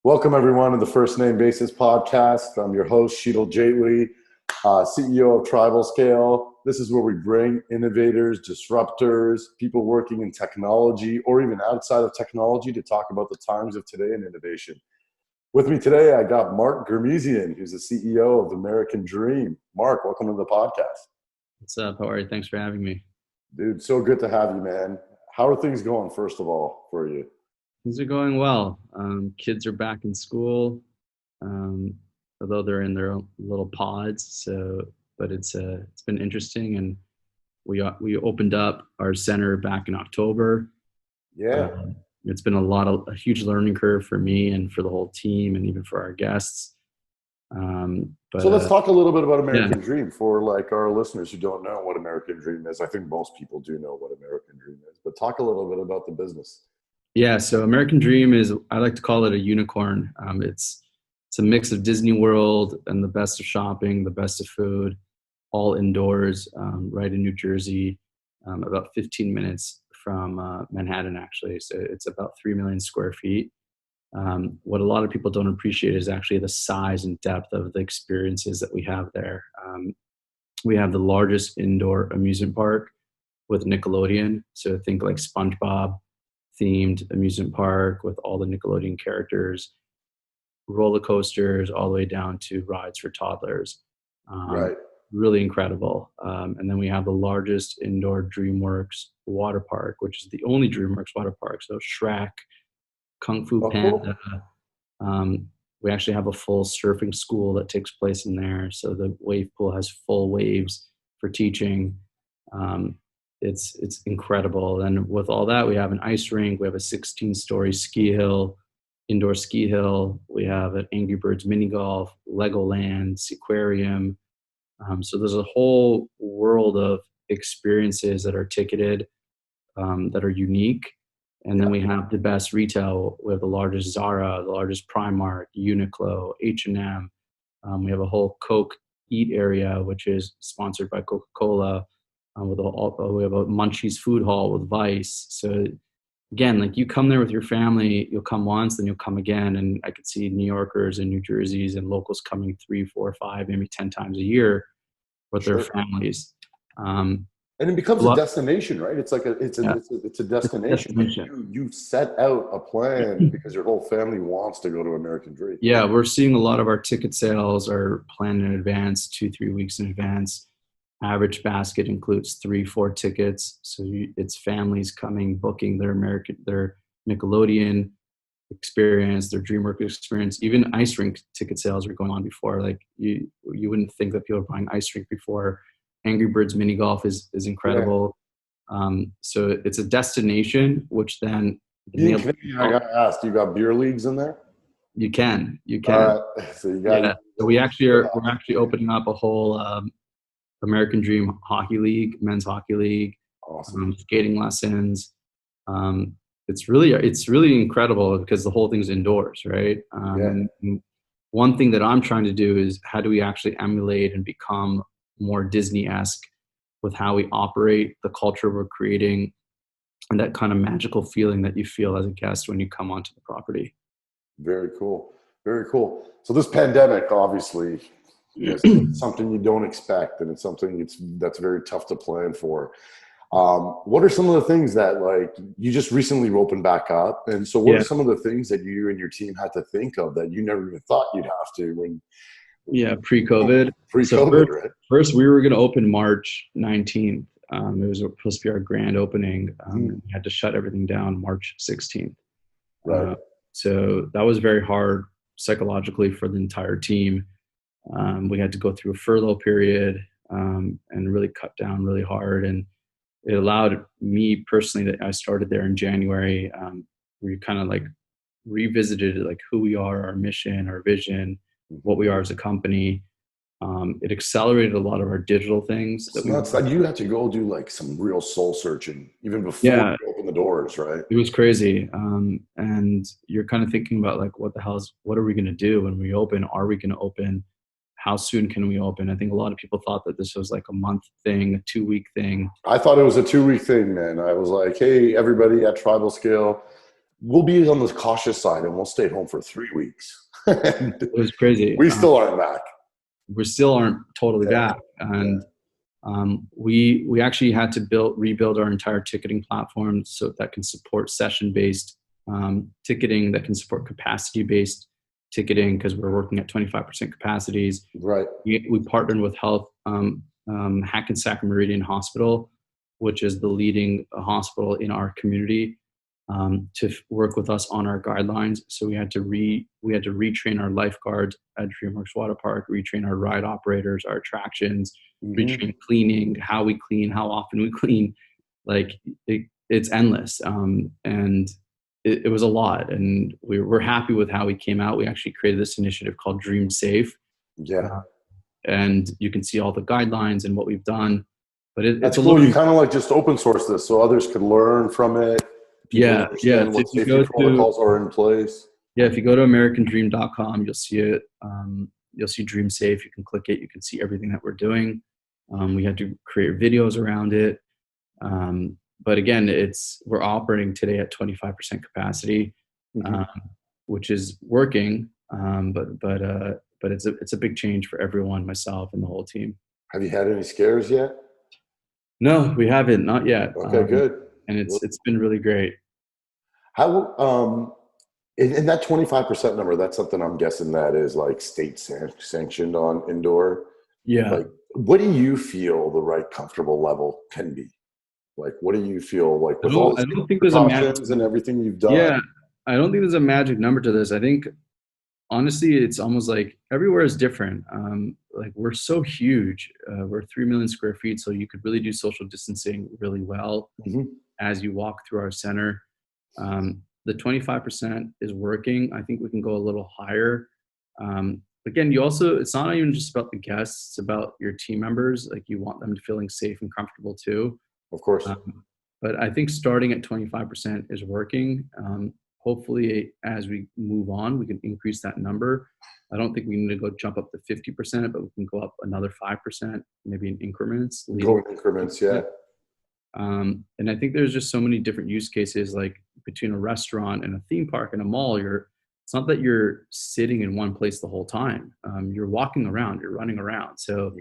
Welcome, everyone, to the First Name Basis podcast. I'm your host, Sheetal Jaitly, CEO of TribalScale. This is where we bring innovators, disruptors, people working in technology or even outside of technology to talk about the times of today and innovation. With me today, I got Mark Ghermezian, who's the CEO of American Dream. Mark, welcome to the podcast. What's up? How are you? Thanks for having me. Dude, so good to have you, man. How are things going, first of all, for you? Things are going well. Kids are back in school, although they're in their own little pods. But it's been interesting, and we opened up our center back in October. Yeah, it's been a huge learning curve for me and for the whole team, and even for our guests. So let's talk a little bit about American Dream for like our listeners who don't know what American Dream is. I think most people do know what American Dream is, but talk a little bit about the business. Yeah, so American Dream is, I like to call it a unicorn. It's a mix of Disney World and the best of shopping, the best of food, all indoors, right in New Jersey, about 15 minutes from Manhattan, actually. So it's about 3 million square feet. What a lot of people don't appreciate is actually the size and depth of the experiences that we have there. We have the largest indoor amusement park with Nickelodeon. So think like SpongeBob themed amusement park with all the Nickelodeon characters, roller coasters, all the way down to rides for toddlers. Right. Really incredible. And then we have the largest indoor DreamWorks water park, which is the only DreamWorks water park. So Shrek, Kung Fu Panda. We actually have a full surfing school that takes place in there. So the wave pool has full waves for teaching. It's incredible. And with all that, we have an ice rink. We have a 16-story ski hill, indoor ski hill. We have an Angry Birds mini golf, Legoland, Seaquarium. So there's a whole world of experiences that are ticketed, that are unique. And then we have the best retail. We have the largest Zara, the largest Primark, Uniqlo, H&M. We have a whole Coke Eat area, which is sponsored by Coca-Cola. We have a Munchies food hall with Vice. So again, like you come there with your family, you'll come once, then you'll come again. And I could see New Yorkers and New Jerseys and locals coming 3, 4, 5, maybe 10 times a year with their families. And it becomes a destination, right? It's like it's a destination. You set out a plan because your whole family wants to go to American Dream. Yeah, we're seeing a lot of our ticket sales are planned in advance, 2-3 weeks in advance. Average basket includes 3-4 tickets. So it's families coming, booking their Nickelodeon experience, their DreamWorks experience. Even ice rink ticket sales are going on before. Like you wouldn't think that people are buying ice rink before. Angry Birds mini golf is incredible. Yeah. So it's a destination, which then I gotta ask, you got beer leagues in there? You can. So you got. So we're actually opening up a whole American Dream Hockey League, men's hockey league, awesome. Skating lessons. It's really incredible because the whole thing's indoors, right? And one thing that I'm trying to do is how do we actually emulate and become more Disney-esque with how we operate, the culture we're creating, and that kind of magical feeling that you feel as a guest when you come onto the property. Very cool. Very cool. So this pandemic, obviously, is something you don't expect, and it's something that's very tough to plan for. What are some of the things that, like, you just recently opened back up, and so what are some of the things that you and your team had to think of that you never even thought you'd have to when? Yeah, pre-COVID. Right? First, we were going to open March 19th. It was supposed to be our grand opening. We had to shut everything down March 16th. Right. So that was very hard psychologically for the entire team. We had to go through a furlough period and really cut down really hard. And it allowed me personally, that I started there in January. We kind of like revisited like who we are, our mission, our vision, what we are as a company. It accelerated a lot of our digital things. You had to go do like some real soul searching even before you open the doors, right? It was crazy. And you're kind of thinking about like, what are we going to do when we open? Are we going to open? How soon can we open? I think a lot of people thought that this was like a month thing, a 2-week thing. I thought it was a 2-week thing, man. I was like, hey, everybody at TribalScale, we'll be on the cautious side and we'll stay home for 3 weeks. And It was crazy. we still aren't back. We still aren't totally back. And we actually had to rebuild our entire ticketing platform so that can support session-based ticketing, that can support capacity-based ticketing, because we're working at 25% capacities. Right. We partnered with Hackensack Meridian Hospital, which is the leading hospital in our community, to work with us on our guidelines. So we had to retrain our lifeguards at DreamWorks Water Park, retrain our ride operators, our attractions, retrain cleaning, how we clean, how often we clean. Like it's endless, and it was a lot. And we're happy with how we came out. We actually created this initiative called Dream Safe. Yeah. And you can see all the guidelines and what we've done. But it's cool. You kind of like just open source this so others could learn from it. Yeah. What safety protocols are in place. Yeah. If you go to americandream.com, you'll see it. You'll see Dream Safe. You can click it. You can see everything that we're doing. We had to create videos around it. But again, we're operating today at 25% capacity, which is working. But it's a big change for everyone, myself and the whole team. Have you had any scares yet? No, we haven't, not yet. Okay, good. And it's been really great. How in that 25% number, that's something I'm guessing that is like state sanctioned on indoor. Yeah. Like, what do you feel the right comfortable level can be? Like, what do you feel like with all the precautions and everything you've done? Yeah, I don't think there's a magic number to this. I think, honestly, it's almost like everywhere is different. Like, we're so huge. We're 3 million square feet, so you could really do social distancing really well as you walk through our center. The 25% is working. I think we can go a little higher. Again, it's not even just about the guests, it's about your team members. Like, you want them feeling safe and comfortable too. Of course. But I think starting at 25% is working. Hopefully, as we move on, we can increase that number. I don't think we need to go jump up to 50%, but we can go up another 5%, maybe in increments. Go in increments, yeah. And I think there's just so many different use cases, like between a restaurant and a theme park and a mall. It's not that you're sitting in one place the whole time. You're walking around, you're running around. So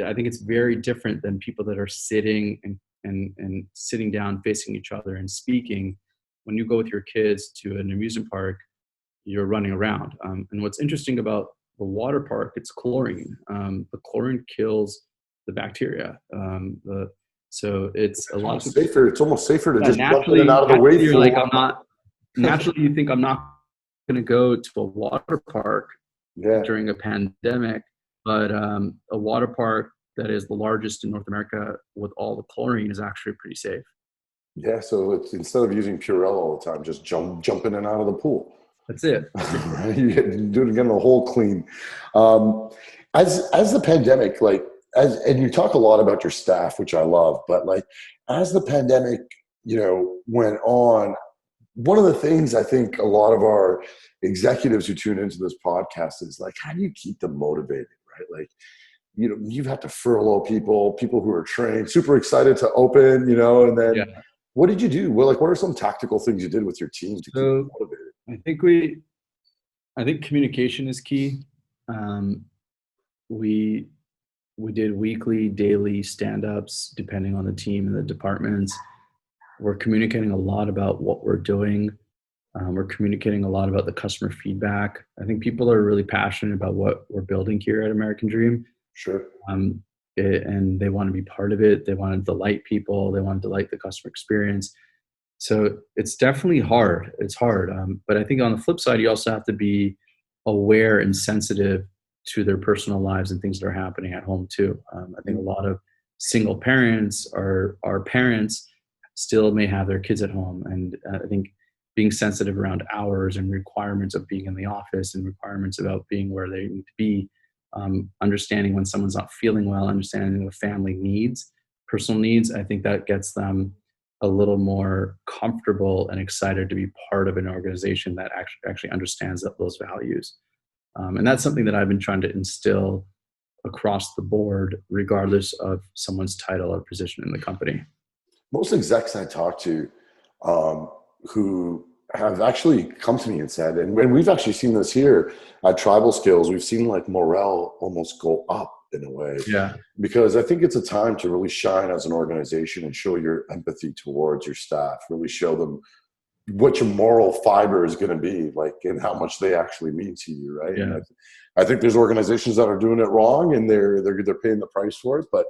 I think it's very different than people that are sitting and sitting down facing each other and speaking. When you go with your kids to an amusement park, you're running around. And what's interesting about the water park, it's chlorine. The chlorine kills the bacteria. So it's a lot safer. It's almost safer to just jump in and out of the way. You're like, naturally, you think I'm not going to go to a water park during a pandemic, but a water park that is the largest in North America with all the chlorine is actually pretty safe. Yeah, so it's, instead of using Purell all the time, just jump in and out of the pool. That's it. You do it again, the whole clean. As the pandemic, and you talk a lot about your staff, which I love, but as the pandemic, went on, one of the things I think a lot of our executives who tune into this podcast is how do you keep them motivated, right? You've had to furlough people who are trained, super excited to open, and then what did you do? Well, what are some tactical things you did with your team to keep them motivated? I think communication is key. We did weekly, daily stand-ups depending on the team and the departments. We're communicating a lot about what we're doing. We're communicating a lot about the customer feedback. I think people are really passionate about what we're building here at American Dream. Sure. And they want to be part of it. They want to delight people. They want to delight the customer experience. So it's definitely hard. It's hard. But I think on the flip side, you also have to be aware and sensitive to their personal lives and things that are happening at home too. I think a lot of single parents or parents still may have their kids at home. And I think being sensitive around hours and requirements of being in the office and requirements about being where they need to be, understanding when someone's not feeling well, understanding the family needs, personal needs, I think that gets them a little more comfortable and excited to be part of an organization that actually understands those values. And that's something that I've been trying to instill across the board, regardless of someone's title or position in the company. Most execs I talk to who have actually come to me and said, and we've actually seen this here at TribalScale, we've seen like morale almost go up in a way. Yeah. Because I think it's a time to really shine as an organization and show your empathy towards your staff, really show them what your moral fiber is going to be like and how much they actually mean to you, right? Yeah. And I think there's organizations that are doing it wrong and they're paying the price for it. But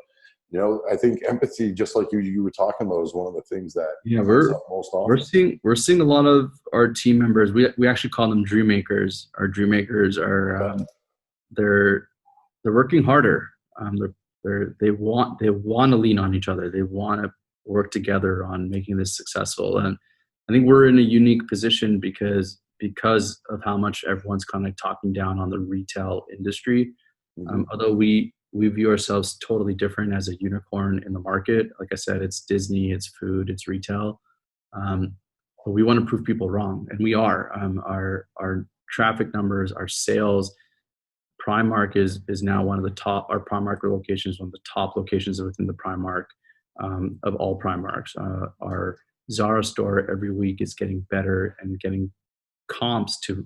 you know, I think empathy, just like you were talking about, is one of the things that comes up most often. We're seeing a lot of our team members. We actually call them dream makers. Our dream makers are they're working harder. They want to lean on each other. They want to work together on making this successful. And I think we're in a unique position because of how much everyone's kind of talking down on the retail industry. Although we view ourselves totally different as a unicorn in the market. Like I said, it's Disney, it's food, it's retail. But we want to prove people wrong, and we are. Our traffic numbers, our sales. Primark is now one of the top. Our Primark location is one of the top locations within the Primark of all Primarks. Our Zara store every week is getting better and getting comps to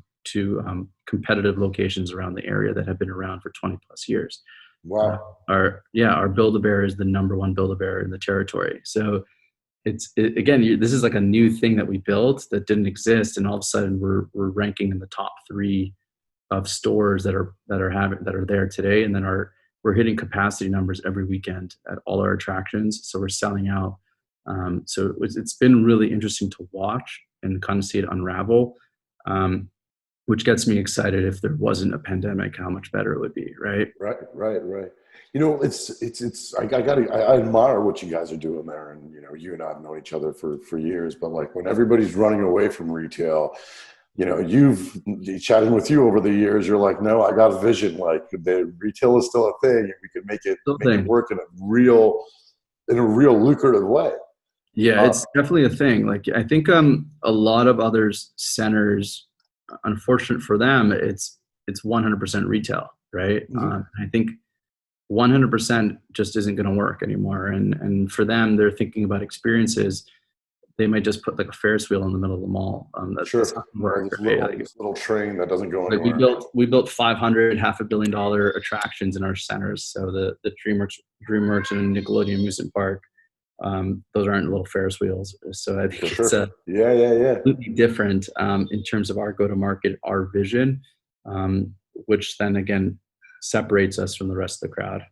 competitive locations around the area that have been around for 20 plus years. Wow. Our Build-A-Bear is the number one Build-A-Bear in the territory. So again, this is like a new thing that we built that didn't exist, and all of a sudden we're ranking in the top 3 of stores that are there today, and then we're hitting capacity numbers every weekend at all our attractions. So we're selling out. So it's been really interesting to watch and kind of see it unravel, which gets me excited. If there wasn't a pandemic, how much better it would be, right? Right. You know, I admire what you guys are doing there, and you know, you and I have known each other for years. But like when everybody's running away from retail, you know, chatting with you over the years, you're like, no, I got a vision. Like the retail is still a thing, and we can make it work in a real lucrative way. Yeah, it's definitely a thing. Like I think a lot of other centers, unfortunate for them, it's 100% retail, right? I think 100% just isn't going to work anymore. And for them, they're thinking about experiences. They might just put like a Ferris wheel in the middle of the mall. That's not gonna work. This little train that doesn't go anywhere. We built 500 $500 million attractions in our centers. So the DreamWorks and Nickelodeon amusement park, those aren't little Ferris wheels. So I think it's completely different in terms of our go-to-market, our vision, which then again separates us from the rest of the crowd.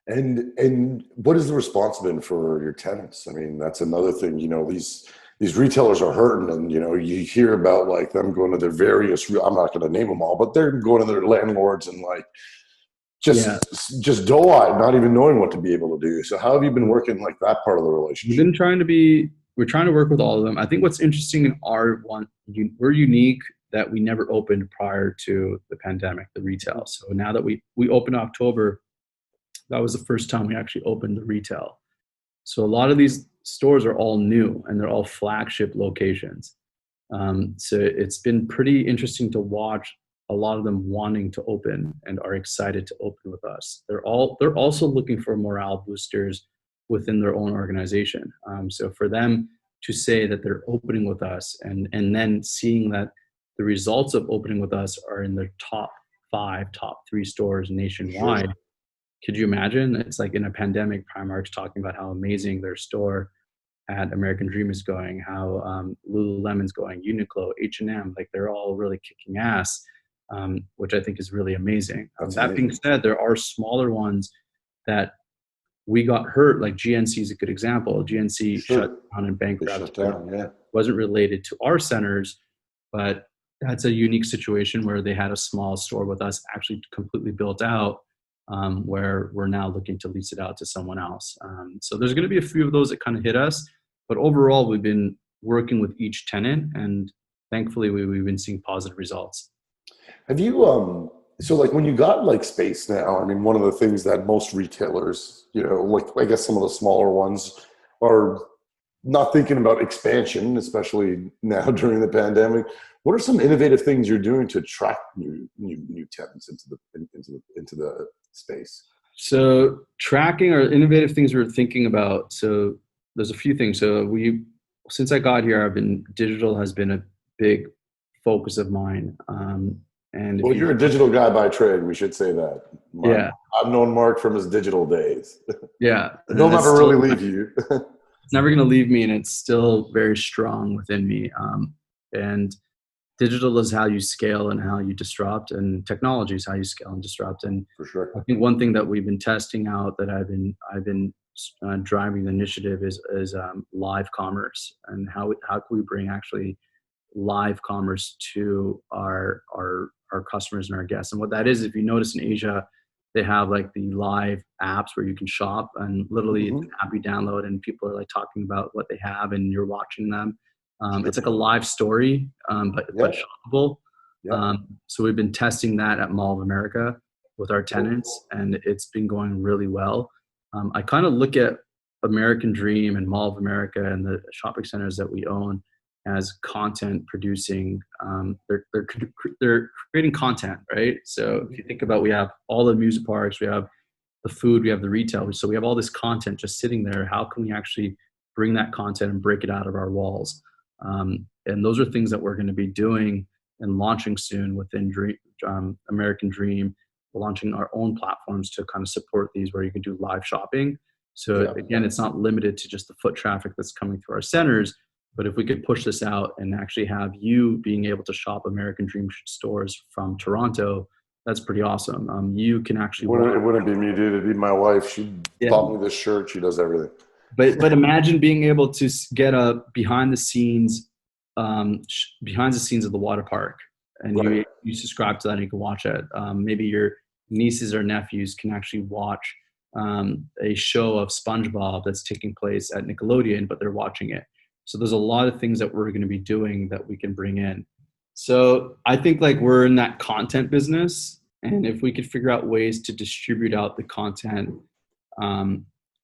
And what is the response been for your tenants? I mean, that's another thing. You know, these retailers are hurting, and you know, you hear about like them going to their various. I'm not going to name them all, but they're going to their landlords and like just doe-eyed, not even knowing what to be able to do. So, how have you been working like that part of the relationship? We're trying to work with all of them. I think what's interesting in we're unique that we never opened prior to the pandemic, the retail. So now that we opened October. That was the first time we actually opened the retail. So a lot of these stores are all new and they're all flagship locations. So it's been pretty interesting to watch a lot of them wanting to open and are excited to open with us. They're also looking for morale boosters within their own organization. So for them to say that they're opening with us and then seeing that the results of opening with us are in their top 5, top 3 stores nationwide. Sure. Could you imagine? It's like in a pandemic, Primark's talking about how amazing their store at American Dream is going, how Lululemon's going, Uniqlo, H&M, like they're all really kicking ass, which I think is really amazing. That being said, there are smaller ones that we got hurt, like GNC is a good example. GNC shut down and bankrupt. Wasn't related to our centers, but that's a unique situation where they had a small store with us actually completely built out. Where we're now looking to lease it out to someone else. So there's going to be a few of those that kind of hit us, but overall we've been working with each tenant, and thankfully we've been seeing positive results. Have you so like when you got like space now, I mean, one of the things that most retailers, you know, like I guess some of the smaller ones are not thinking about expansion, especially now during the pandemic. What are some innovative things you're doing to attract new tenants into the space? So tracking or innovative things we're thinking about. So there's a few things. So since I got here, digital has been a big focus of mine. And if Well, you're a digital guy by trade. We should say that. yeah, I've known Mark from his digital days. yeah, They'll and it's never still, really leave you. it's never going to leave me, and it's still very strong within me. And digital is how you scale and how you disrupt, and technology is how you scale and disrupt. And For sure. I think one thing that we've been testing out, that I've been driving the initiative, is live commerce, and how can we bring actually live commerce to our customers and our guests. And what that is, if you notice in Asia, they have like the live apps where you can shop, and literally it's an app you download and people are like talking about what they have and you're watching them. It's like a live story, but shoppable. So we've been testing that at Mall of America with our tenants, and it's been going really well. I kind of look at American Dream and Mall of America and the shopping centers that we own as content producing. They're creating content, right? So if you think about, we have all the amusement parks, we have the food, we have the retail, so we have all this content just sitting there. How can we actually bring that content and break it out of our walls? And those are things that we're going to be doing and launching soon within American Dream. We're launching our own platforms to kind of support these, where you can do live shopping. So again, it's not limited to just the foot traffic that's coming through our centers, but if we could push this out and actually have you being able to shop American Dream stores from Toronto, that's pretty awesome. You can actually it wouldn't be me, dude. It'd be my wife. She bought me this shirt. She does everything. But imagine being able to get a behind the scenes of the water park, and you subscribe to that and you can watch it. Maybe your nieces or nephews can actually watch a show of SpongeBob that's taking place at Nickelodeon, but they're watching it. So there's a lot of things that we're going to be doing that we can bring in. So I think like we're in that content business, and if we could figure out ways to distribute out the content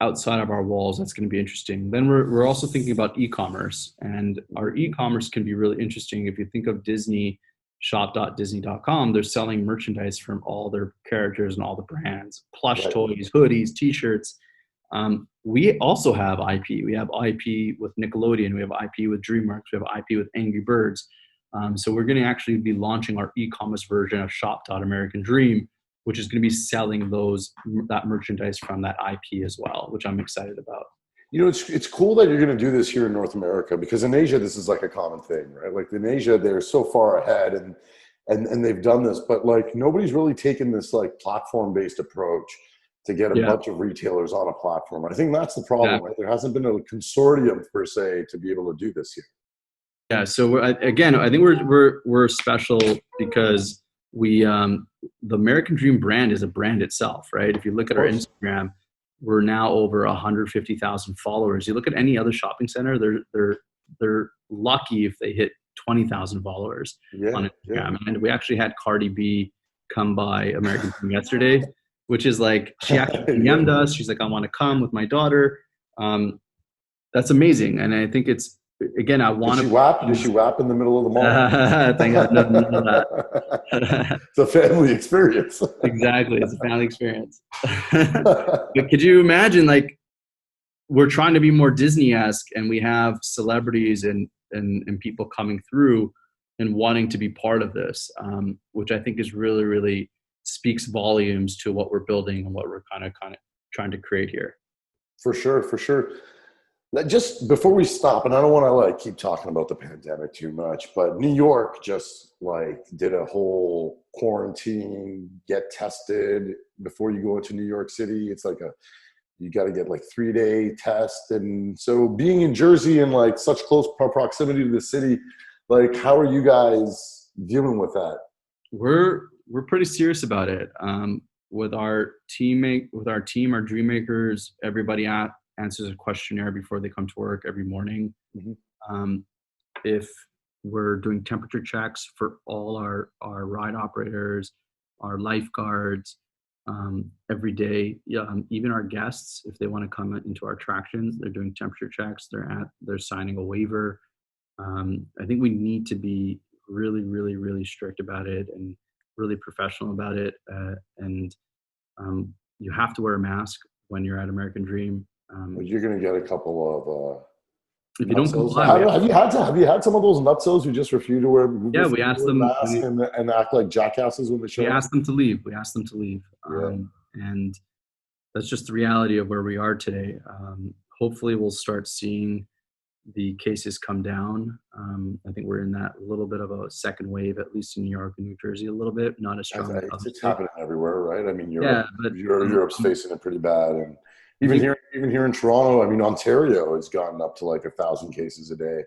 outside of our walls, that's going to be interesting. Then we're also thinking about e-commerce, and our e-commerce can be really interesting. If you think of Disney, shop.disney.com, they're selling merchandise from all their characters and all the brands, plush toys, hoodies, t-shirts. We also have IP. We have IP with Nickelodeon. We have IP with DreamWorks. We have IP with Angry Birds. So we're going to actually be launching our e-commerce version of Shop.American Dream, which is going to be selling that merchandise from that IP as well, which I'm excited about. You know, it's cool that you're going to do this here in North America, because in Asia, this is like a common thing, right? Like in Asia, they're so far ahead and they've done this, but like nobody's really taken this like platform-based approach to get a bunch of retailers on a platform. I think that's the problem, right? There hasn't been a consortium per se to be able to do this here. Yeah. So again, I think we're special because the American Dream brand is a brand itself, right? If you look at our Instagram, we're now over 150,000 followers. You look at any other shopping center, they're lucky if they hit 20,000 followers on Instagram. And we actually had Cardi B come by American Dream yesterday, which is like, she actually DM'd us. She's like, I want to come with my daughter. That's amazing. And I think it's, again, I want to. Did she WAP in the middle of the mall? Thank God, none of that. It's a family experience. Exactly. It's a family experience. But could you imagine, like, we're trying to be more Disney-esque, and we have celebrities and people coming through and wanting to be part of this, which I think is really, really speaks volumes to what we're building and what we're kind of trying to create here. For sure, for sure. Just before we stop, and I don't want to like keep talking about the pandemic too much, but New York just like did a whole quarantine, get tested before you go into New York City. It's like you got to get like 3-day test. And so being in Jersey and like such close proximity to the city, like how are you guys dealing with that? We're pretty serious about it. With our team, our dream makers, everybody answers a questionnaire before they come to work every morning. If we're doing temperature checks for all our ride operators, our lifeguards, every day, even our guests, if they want to come into our attractions, they're doing temperature checks. They're signing a waiver. I think we need to be really, really, really strict about it and really professional about it. And you have to wear a mask when you're at American Dream. You're going to get a couple If you don't Nutsos. comply, Have you had some of those nutsos who just refuse to wear we asked them. masks and act like jackasses when they show We up? asked them to leave. We asked them to leave. Yeah. And that's just the reality of where we are today. Hopefully, we'll start seeing the cases come down. I think we're in that little bit of a second wave, at least in New York and New Jersey, a little bit, not as strong as other It's states. happening everywhere, right? I mean, Yeah, but Europe's facing it pretty bad, and even here in Toronto, I mean, Ontario has gotten up to like 1,000 cases a day,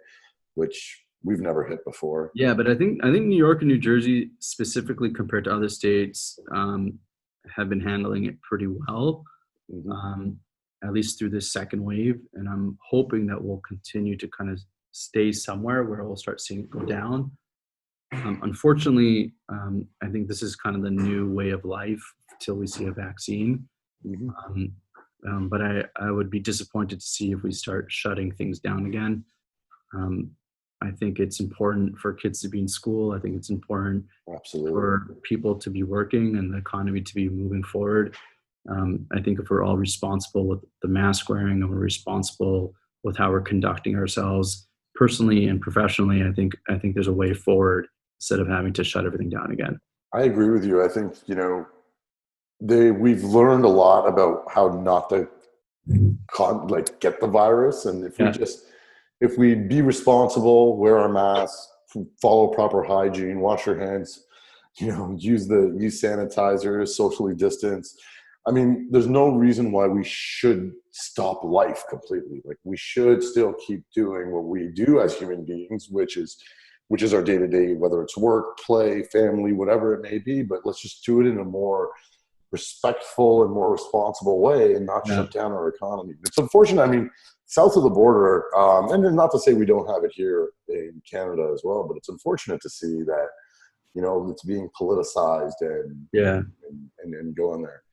which we've never hit before. Yeah, but I think New York and New Jersey, specifically compared to other states, have been handling it pretty well. At least through this second wave. And I'm hoping that we'll continue to kind of stay somewhere where we'll start seeing it go down. Unfortunately, I think this is kind of the new way of life till we see a vaccine. But I would be disappointed to see if we start shutting things down again. I think it's important for kids to be in school. I think it's important for people to be working and the economy to be moving forward. I think if we're all responsible with the mask wearing and we're responsible with how we're conducting ourselves personally and professionally, I think there's a way forward instead of having to shut everything down again. I agree with you. I think, we've learned a lot about how not to get the virus. And if we be responsible, wear our masks, follow proper hygiene, wash your hands, use sanitizers, socially distance. I mean, there's no reason why we should stop life completely. Like, we should still keep doing what we do as human beings, which is our day-to-day, whether it's work, play, family, whatever it may be. But let's just do it in a more respectful and more responsible way and not shut down our economy. It's unfortunate. I mean, south of the border, and not to say we don't have it here in Canada as well, but it's unfortunate to see that, it's being politicized and going there.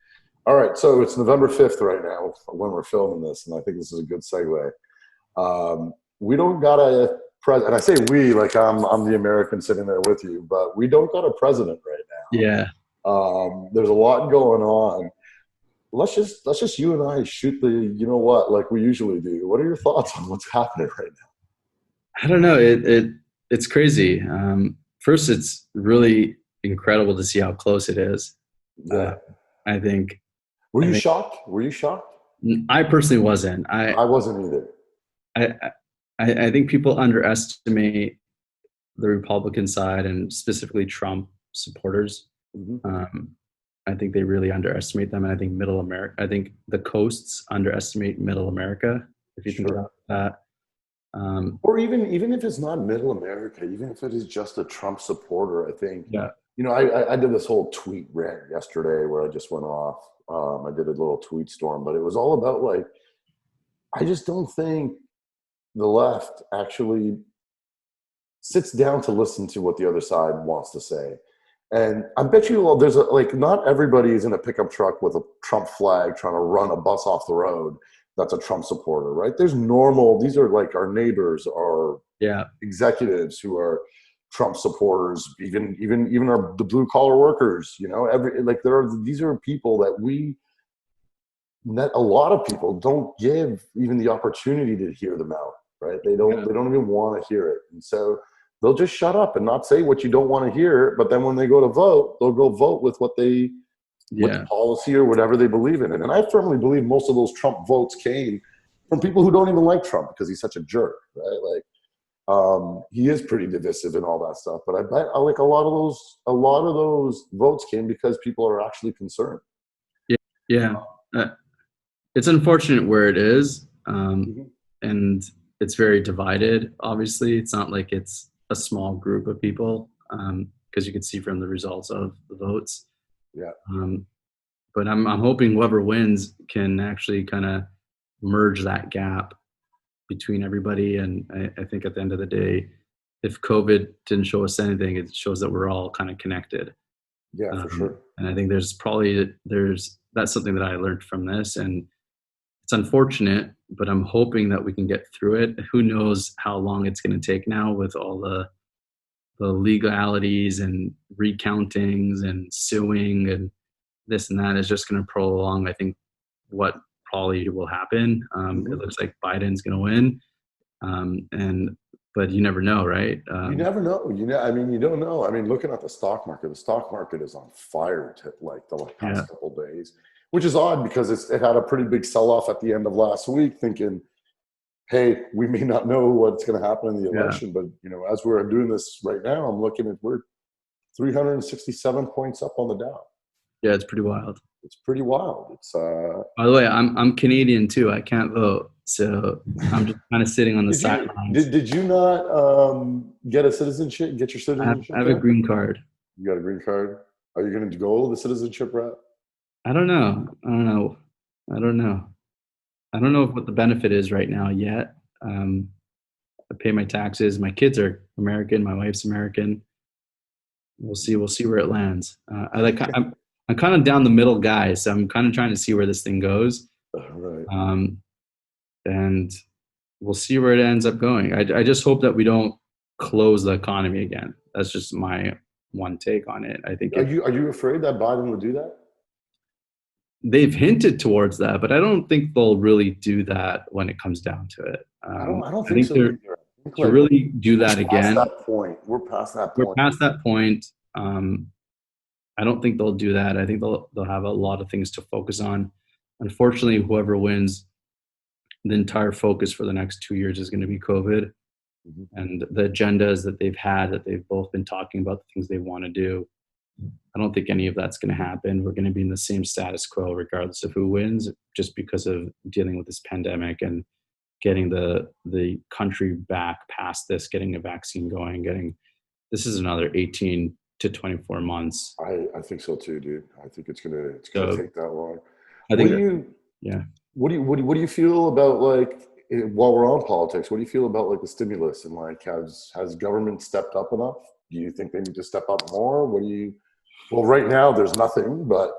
All right, so it's November 5th right now when we're filming this, and I think this is a good segue. We don't got a president, and I say we, like I'm the American sitting there with you, but we don't got a president right now. Yeah. There's a lot going on. Let's just you and I shoot like we usually do. What are your thoughts on what's happening right now? I don't know. It's crazy. First, it's really incredible to see how close it is. Yeah. I think. Were you shocked? I personally wasn't. I wasn't either. I think people underestimate the Republican side and specifically Trump supporters. I think they really underestimate them, and I think Middle America. I think the coasts underestimate Middle America. If you think about that, or even if it's not Middle America, even if it is just a Trump supporter, I think. Yeah. I did this whole tweet rant yesterday where I just went off. I did a little tweet storm, but it was all about I just don't think the left actually sits down to listen to what the other side wants to say. And I bet you there's not everybody is in a pickup truck with a Trump flag trying to run a bus off the road that's a Trump supporter, right? These are our neighbors, our executives who are Trump supporters, even the blue collar workers, these are people that a lot of people don't give even the opportunity to hear them out, right? They don't even want to hear it. And so they'll just shut up and not say what you don't want to hear. But then when they go to vote, they'll go vote with what the policy or whatever they believe in. And I firmly believe most of those Trump votes came from people who don't even like Trump because he's such a jerk, right? He is pretty divisive and all that stuff. But I bet a lot of those votes came because people are actually concerned. Yeah. It's unfortunate where it is. And it's very divided. Obviously, it's not like it's a small group of people, because you can see from the results of the votes. Yeah. But I'm hoping whoever wins can actually kind of merge that gap between everybody. And I think at the end of the day, if COVID didn't show us anything, it shows that we're all kind of connected. Yeah, for sure. And I think that's something that I learned from this, and it's unfortunate, but I'm hoping that we can get through it. Who knows how long it's going to take now with all the legalities and recountings and suing and this and that is just going to prolong, I think, what probably will happen. It looks like Biden's going to win. But you never know, right? You never know. I mean, you don't know. I mean, looking at the stock market is on fire to like the Yeah, past couple of days, which is odd because it had a pretty big sell-off at the end of last week, thinking, hey, we may not know what's going to happen in the yeah, election, but as we're doing this right now, I'm looking at we're 367 points up on the Dow. yeah. It's pretty wild. It's pretty wild. It's By the way, I'm Canadian too. I can't vote, so I'm just kind of sitting on the sidelines. did you not get a citizenship? Get your citizenship? I have a green card. You got a green card. Are you going to go the citizenship route? I don't know. I don't know what the benefit is right now yet. I pay my taxes. My kids are American. My wife's American. We'll see where it lands. I'm kind of down the middle guy, so I'm kind of trying to see where this thing goes. Right. And we'll see where it ends up going. I just hope that we don't close the economy again. That's just my one take on it. I think. Are you afraid that Biden would do that? They've hinted towards that, but I don't think they'll really do that when it comes down to it. I don't think so. To really do that again. We're past that point. We're past that point. I don't think they'll do that. I think they'll have a lot of things to focus on. Unfortunately, whoever wins, the entire focus for the next 2 years is going to be COVID. Mm-hmm. And the agendas that they've had, that they've both been talking about, the things they want to do. I don't think any of that's going to happen. We're going to be in the same status quo regardless of who wins, just because of dealing with this pandemic and getting the country back past this, getting a vaccine going, this is another 18 to 24 months. I think so too, dude. I think it's gonna take that long. What do you feel about, like, while we're on politics, what do you feel about like the stimulus, and like has government stepped up enough? Do you think they need to step up more? Well, right now there's nothing, but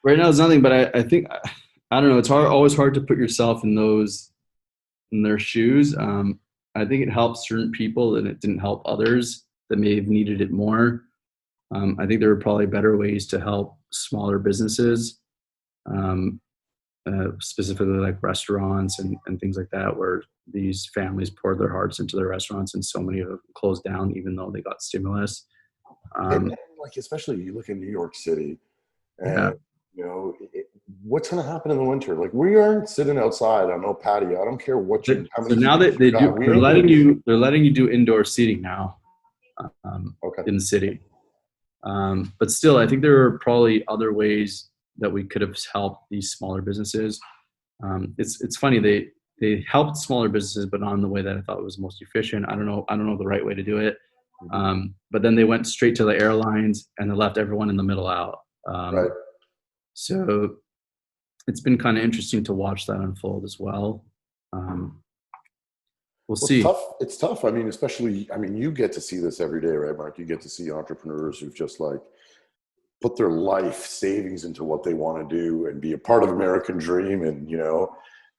right now there's nothing, but I think, I don't know. It's always hard to put yourself in their shoes. I think it helps certain people and it didn't help others that may have needed it more. I think there are probably better ways to help smaller businesses, specifically like restaurants and things like that, where these families poured their hearts into their restaurants and so many of them closed down even though they got stimulus. And like, especially you look in New York City, and what's going to happen in the winter? Like, we aren't sitting outside on no patio. I don't care what you. So now that they're letting you do indoor seating now, in the city. But still, I think there are probably other ways that we could have helped these smaller businesses. It's funny, they helped smaller businesses, but not in the way that I thought was most efficient. I don't know the right way to do it. But then they went straight to the airlines and they left everyone in the middle out. Right. So it's been kind of interesting to watch that unfold as well. We'll see. It's tough. I mean, you get to see this every day, right, Mark? You get to see entrepreneurs who've just like put their life savings into what they want to do and be a part of American dream, and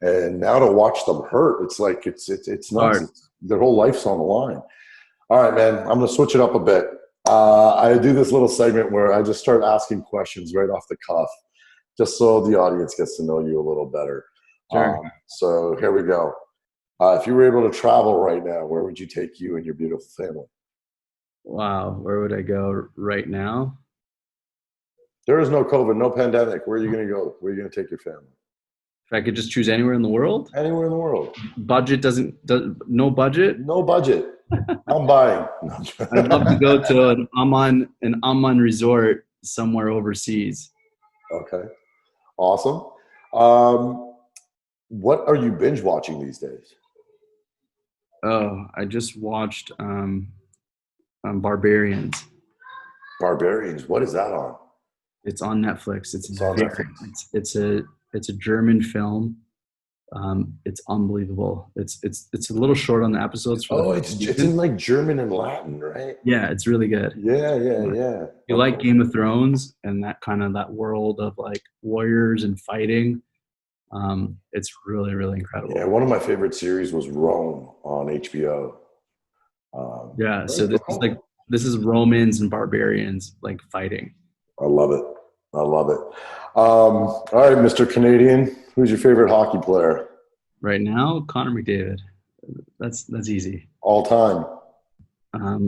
and now to watch them hurt, it's like it's nuts. Their whole life's on the line. All right, man, I'm going to switch it up a bit. I do this little segment where I just start asking questions right off the cuff, just so the audience gets to know you a little better. Sure. So here we go. If you were able to travel right now, where would you take you and your beautiful family? Wow, where would I go right now? There is no COVID, no pandemic. Where are you going to go? Where are you going to take your family? If I could just choose anywhere in the world? Anywhere in the world. Budget no budget? No budget. I'm buying. I'd love to go to an Amman resort somewhere overseas. Okay. Awesome. What are you binge watching these days? Oh, I just watched Barbarians. Barbarians. What is that on? It's on Netflix. It's on Netflix. It's a German film. It's unbelievable. It's a little short on the episodes. It's in like German and Latin, right? Yeah, it's really good. Yeah. You like Game of Thrones and that world of like warriors and fighting. It's really, really incredible. Yeah, one of my favorite series was Rome on HBO. So this is Romans and barbarians like fighting. I love it. All right, Mr. Canadian, who's your favorite hockey player? Right now, Connor McDavid. That's easy. All time.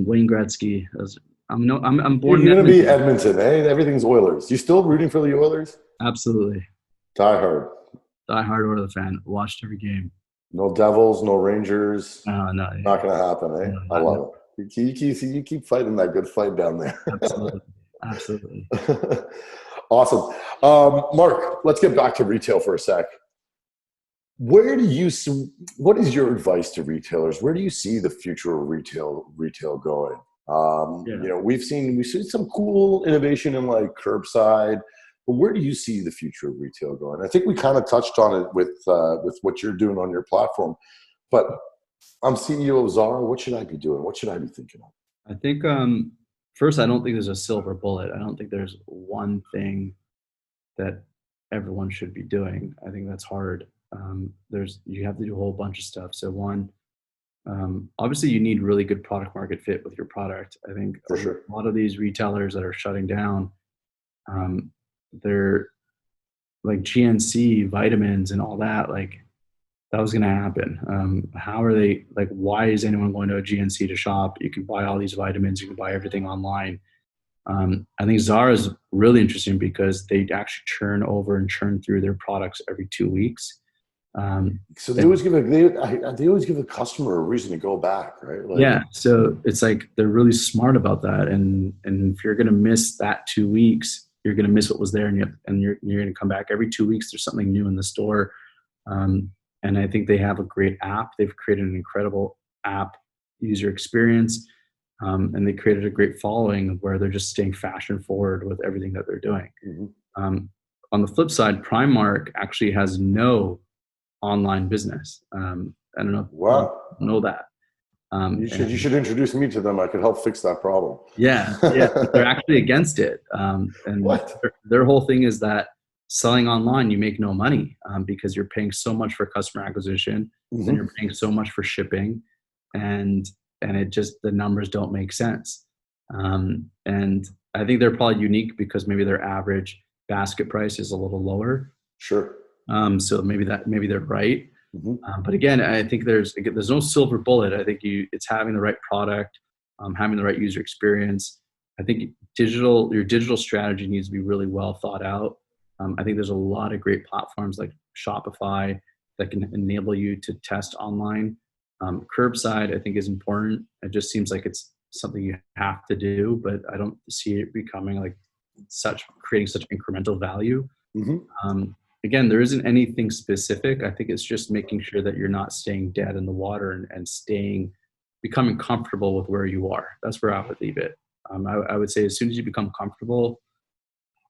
Wayne Gretzky. I'm born You're in going to be Edmonton. Edmonton, eh? Everything's Oilers. You still rooting for the Oilers? Absolutely. Die hard. Die hard Oilers fan. Watched every game. No Devils, no Rangers. No, Not going to happen, eh? no, I love it. You keep fighting that good fight down there. absolutely. Absolutely. Awesome. Mark, let's get back to retail for a sec. Where do you see, what is your advice to retailers? Where do you see the future of retail going? You know, we've seen some cool innovation in like curbside, but where do you see the future of retail going? I think we kind of touched on it with what you're doing on your platform, but I'm CEO of Zara. What should I be doing? What should I be thinking of? I think first, I don't think there's a silver bullet. I don't think there's one thing that everyone should be doing. I think that's hard. You have to do a whole bunch of stuff. So one, obviously you need really good product market fit with your product. I think For sure. a lot of these retailers that are shutting down, they're like GNC vitamins and all that, like that was going to happen. How are they, like, why is anyone going to a GNC to shop? You can buy all these vitamins, you can buy everything online. I think Zara is really interesting because they actually churn over and churn through their products every 2 weeks. So they always give the customer a reason to go back, right? Like, yeah. So it's like, they're really smart about that. And if you're going to miss that 2 weeks, you're going to miss what was there, and you're going to come back every 2 weeks. There's something new in the store. And I think they have a great app. They've created an incredible app user experience. And they created a great following where they're just staying fashion forward with everything that they're doing. Mm-hmm. On the flip side, Primark actually has no online business. I don't know. Wow. I know that. You should introduce me to them. I could help fix that problem. Yeah. They're actually against it. And what? Their whole thing is that selling online, you make no money because you're paying so much for customer acquisition, and you're paying so much for shipping, and it just, the numbers don't make sense. And I think they're probably unique because maybe their average basket price is a little lower. Sure. So maybe they're right. But again, I think there's no silver bullet. I think it's having the right product, having the right user experience. I think your digital strategy needs to be really well thought out. I think there's a lot of great platforms like Shopify that can enable you to test online. Curbside, I think, is important. It just seems like it's something you have to do, but I don't see it becoming like creating such incremental value. Again, there isn't anything specific. I think it's just making sure that you're not staying dead in the water and becoming comfortable with where you are. That's where I would leave it. I would say as soon as you become comfortable,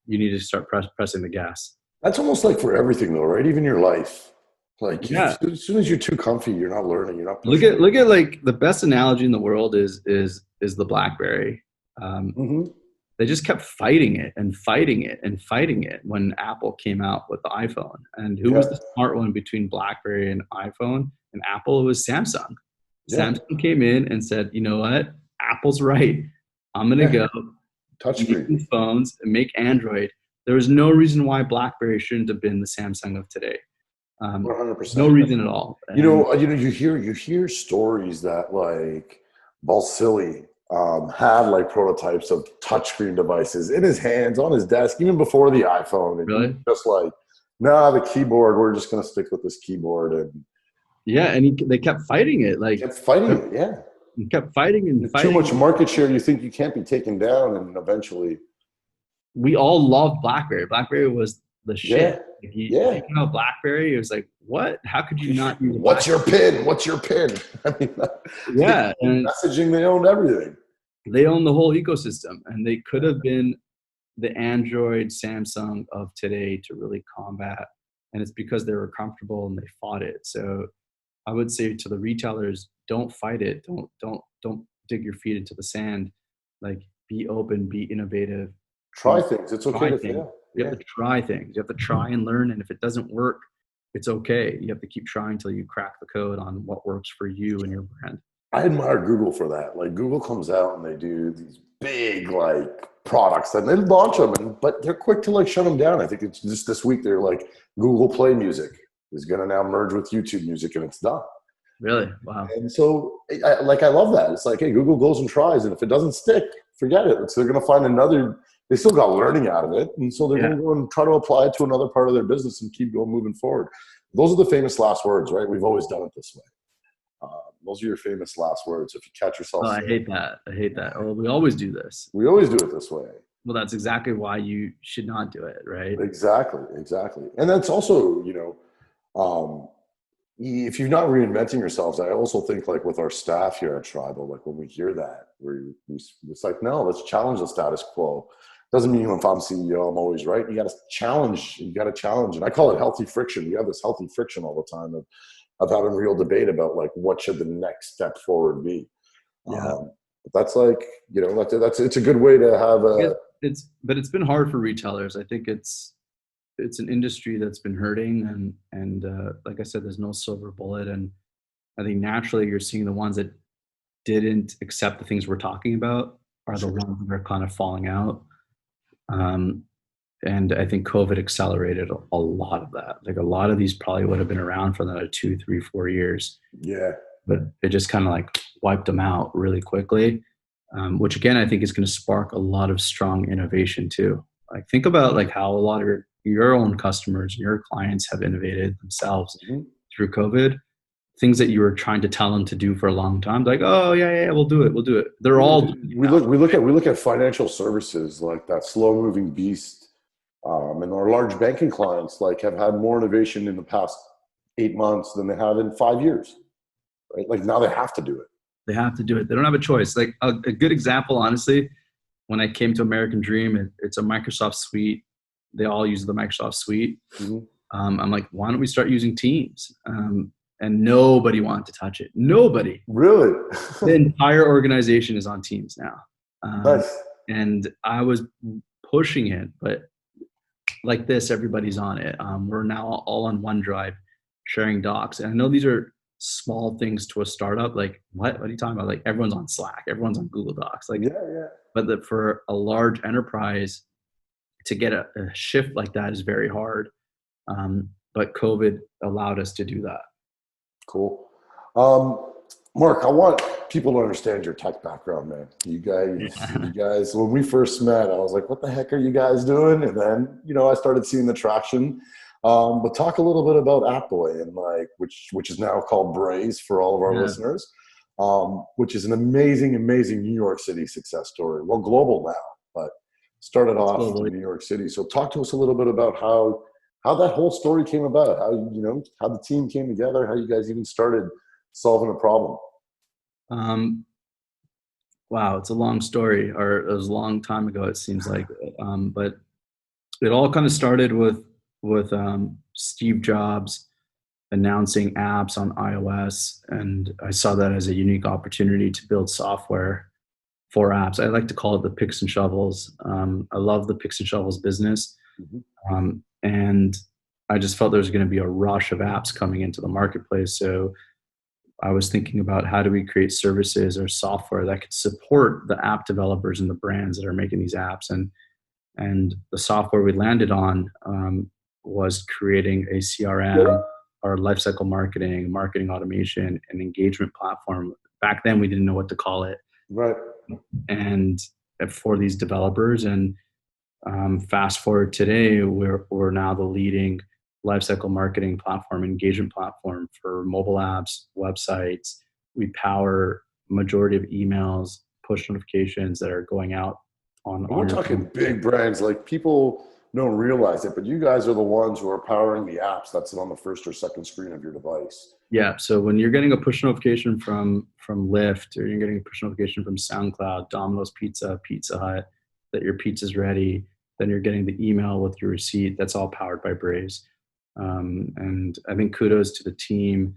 you need to start pressing the gas. That's almost like for everything though, right? Even your life. Like, yeah. As soon as you're too comfy, you're not learning. You're not pushing. Look at like the best analogy in the world is the BlackBerry. They just kept fighting it and fighting it and fighting it when Apple came out with the iPhone. And who was the smart one between BlackBerry and iPhone and Apple? It was Samsung. Samsung came in and said, you know what? Apple's right. I'm going to go touchscreen phones and make Android. There was no reason why BlackBerry shouldn't have been the Samsung of today. 100%. No reason at all. You hear stories that like Balsillie had like prototypes of touchscreen devices in his hands, on his desk, even before the iPhone. And really? Just like, nah, the keyboard, we're just going to stick with this keyboard. And they kept fighting it. Like, kept fighting it, yeah. And kept fighting and fighting. Too much market share, you think you can't be taken down, and eventually. We all loved BlackBerry. BlackBerry was the shit. Yeah. You know, BlackBerry, it was like, what? How could you not use What's your PIN? What's your PIN? I mean, and messaging, they owned everything. They owned the whole ecosystem, and they could have been the Android Samsung of today to really combat. And it's because they were comfortable and they fought it. So I would say to the retailers, don't fight it. Don't dig your feet into the sand. Like, be open, be innovative. Try things. It's okay to fail. You have to try things. You have to try and learn. And if it doesn't work, it's okay. You have to keep trying until you crack the code on what works for you and your brand. I admire Google for that. Like, Google comes out and they do these big like products and they launch them, but they're quick to like shut them down. I think it's just this week they're like, Google Play Music is going to now merge with YouTube Music, and it's done. Really? Wow. And so, I love that. It's like, hey, Google goes and tries, and if it doesn't stick, forget it. So they're going to find another. They still got learning out of it, and so they're Yeah. going to go and try to apply it to another part of their business and keep going moving forward. Those are the famous last words, right? We've always done it this way. Those are your famous last words. If you catch yourself, Oh, I hate that. I hate that. Oh, we always do this. we always do it this way. Well, that's exactly why you should not do it, right? Exactly, exactly. And that's also, if you're not reinventing yourselves, I also think like with our staff here at Tribal, like when we hear that, it's like, no, let's challenge the status quo. Doesn't mean if I'm CEO, I'm always right. You got to challenge. You got to challenge. And I call it healthy friction. We have this healthy friction all the time of having real debate about like, what should the next step forward be? Yeah. But that's like, it's a good way to have But it's been hard for retailers. I think it's an industry that's been hurting, and like I said, there's no silver bullet. And I think naturally you're seeing the ones that didn't accept the things we're talking about are the ones that are kind of falling out. And I think COVID accelerated a lot of that. Like a lot of these probably would have been around for another 2, 3, 4 years. Yeah. But it just kind of like wiped them out really quickly, which again, I think is going to spark a lot of strong innovation too. Like think about like how a lot of your own customers, your clients have innovated themselves through COVID. Things that you were trying to tell them to do for a long time, like, oh yeah, we'll do it. They're all we look at financial services like that slow moving beast, and our large banking clients like have had more innovation in the past 8 months than they have in 5 years. Right? Like now they have to do it. They have to do it. They don't have a choice. Like a good example, honestly, when I came to American Dream, it's a Microsoft suite. They all use the Microsoft suite. I'm like, why don't we start using Teams? And nobody wanted to touch it. Nobody. Really? The entire organization is on Teams now. Nice. And I was pushing it, but like this, everybody's on it. We're now all on OneDrive, sharing docs. And I know these are small things to a startup. Like, what are you talking about? Like everyone's on Slack, everyone's on Google Docs. Like, yeah. But for a large enterprise to get a shift like that is very hard. But COVID allowed us to do that. Cool. Mark, I want people to understand your tech background, man. You guys, when we first met, I was like, what the heck are you guys doing? And then, I started seeing the traction. But talk a little bit about Appboy and like, which is now called Braze for all of our listeners, which is an amazing, amazing New York City success story. Well, global now, but started off in New York City. So talk to us a little bit about how that whole story came about, how the team came together, how you guys even started solving a problem. Wow, it's a long story, or it was a long time ago, it seems like. But it all kind of started with Steve Jobs announcing apps on iOS, and I saw that as a unique opportunity to build software for apps. I like to call it the picks and shovels. I love the picks and shovels business. And I just felt there was going to be a rush of apps coming into the marketplace. So I was thinking about how do we create services or software that could support the app developers and the brands that are making these apps. And the software we landed on was creating a CRM or lifecycle marketing automation, and engagement platform. Back then, we didn't know what to call it. Right. And for these developers, and fast forward today, we're now the leading lifecycle marketing platform, engagement platform for mobile apps, websites. We power majority of emails, push notifications that are going out on. We're talking big brands. Like people don't realize it, but you guys are the ones who are powering the apps that sit on the first or second screen of your device. Yeah. So when you're getting a push notification from Lyft, or you're getting a push notification from SoundCloud, Domino's Pizza, Pizza Hut, that your pizza's ready, then you're getting the email with your receipt. That's all powered by Braze. And I think kudos to the team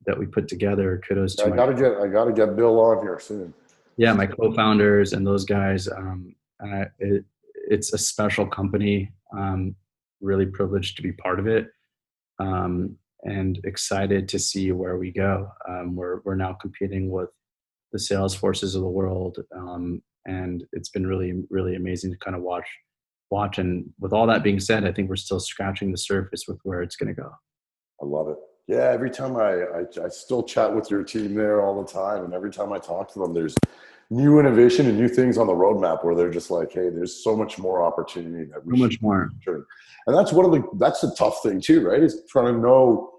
that we put together. Kudos to I gotta get Bill on here soon. Yeah, my co-founders and those guys. It's a special company. Really privileged to be part of it, and excited to see where we go. We're now competing with the Salesforces of the world, and it's been really, really amazing to kind of watch. And with all that being said, I think we're still scratching the surface with where it's going to go. I love it. Yeah, every time I still chat with your team there all the time, and every time I talk to them, there's new innovation and new things on the roadmap where they're just like, hey, there's so much more opportunity that we So much more. should. And that's the tough thing too, right? Is trying to know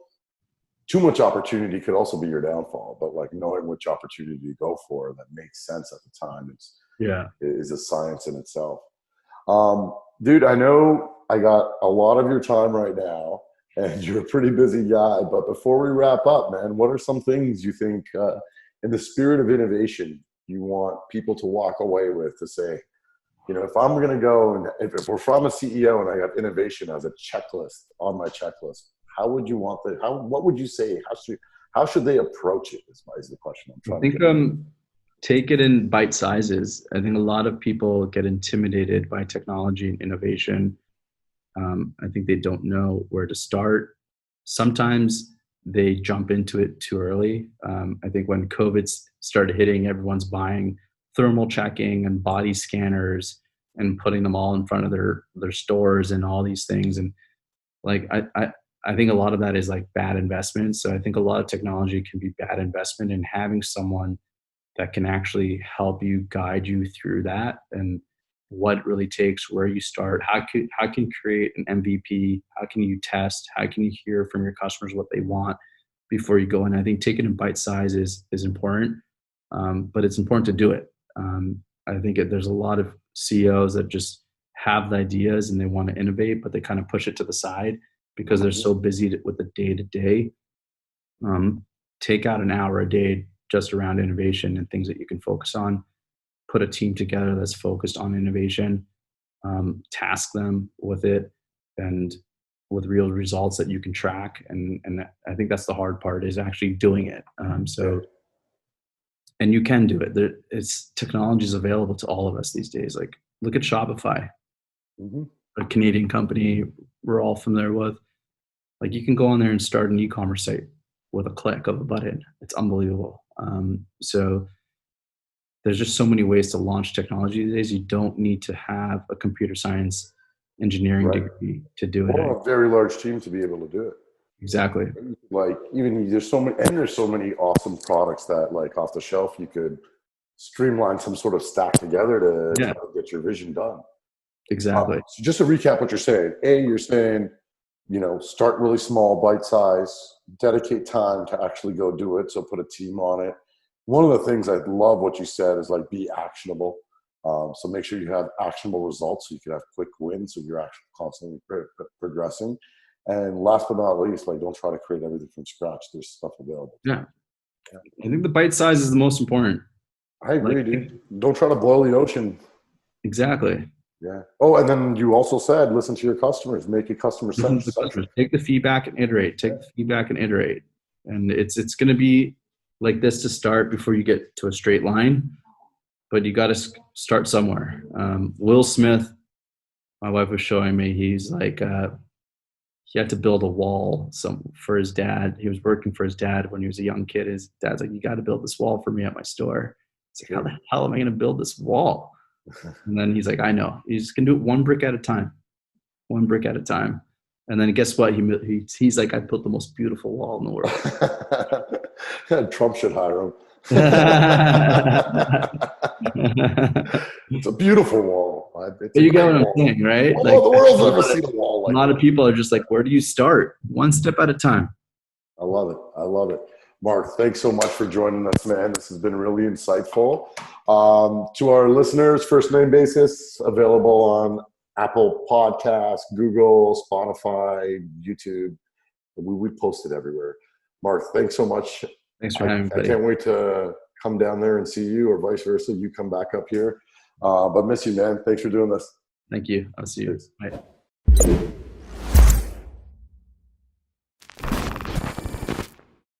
too much opportunity could also be your downfall, but like knowing which opportunity to go for that makes sense at the time is a science in itself. Dude, I know I got a lot of your time right now, and you're a pretty busy guy, but before we wrap up, man, what are some things you think, in the spirit of innovation, you want people to walk away with to say, you know, if I'm going to go and if we're from a CEO and I got innovation as a checklist on my checklist, how would you want what would you say? How should they approach it is the question I'm trying to get. Take it in bite sizes. I think a lot of people get intimidated by technology and innovation. I think they don't know where to start. Sometimes they jump into it too early. I think when COVID started hitting, everyone's buying thermal checking and body scanners and putting them all in front of their stores and all these things. And like, I think a lot of that is like bad investment. So I think a lot of technology can be bad investment, and having someone that can actually help you guide you through that and what it really takes, where you start, how can you create an MVP, how can you test, how can you hear from your customers what they want before you go in. I think taking in bite size is important, but it's important to do it. I think there's a lot of CEOs that just have the ideas and they want to innovate, but they kind of push it to the side because they're so busy with the day-to-day. Take out an hour a day just around innovation and things that you can focus on. Put a team together that's focused on innovation, task them with it, and with real results that you can track. And I think that's the hard part, is actually doing it. And you can do it. Technology is available to all of us these days. Like, look at Shopify, a Canadian company we're all familiar with. Like, you can go on there and start an e-commerce site with a click of a button. It's unbelievable. So there's just so many ways to launch technology these days. You don't need to have a computer science engineering degree to do it. Or a very large team to be able to do it. Exactly. Like, even there's so many awesome products that, like, off the shelf, you could streamline some sort of stack together to try to get your vision done. Exactly. So just to recap what you're saying, you're saying, you know, start really small, bite size, dedicate time to actually go do it. So put a team on it. One of the things I love what you said is, like, be actionable. So make sure you have actionable results so you can have quick wins, so you're actually constantly progressing. And last but not least, like, don't try to create everything from scratch. There's stuff available. Yeah. I think the bite size is the most important. I agree, dude. Don't try to boil the ocean. Exactly. Yeah. Oh, and then you also said, listen to your customers, make it customer centric. Take the feedback and iterate. And it's going to be like this to start before you get to a straight line, but you got to start somewhere. Will Smith, my wife was showing me, he's like, he had to build a wall for his dad. He was working for his dad when he was a young kid. His dad's like, you got to build this wall for me at my store. It's like, how the hell am I going to build this wall? And then he's like, I know. He's going to do it one brick at a time. And then guess what? He's like, I built the most beautiful wall in the world. Trump should hire him. It's a beautiful wall. You get what I'm saying, right? Oh, like, the world's never seen a wall like that. A lot of people are just like, where do you start? One step at a time. I love it. Mark, thanks so much for joining us, man. This has been really insightful. To our listeners, First Name Basis, available on Apple Podcasts, Google, Spotify, YouTube. We post it everywhere. Mark, thanks so much. Thanks for having me. I can't wait to come down there and see you, or vice versa. You come back up here. But miss you, man. Thanks for doing this. Thank you. I'll see you. Bye.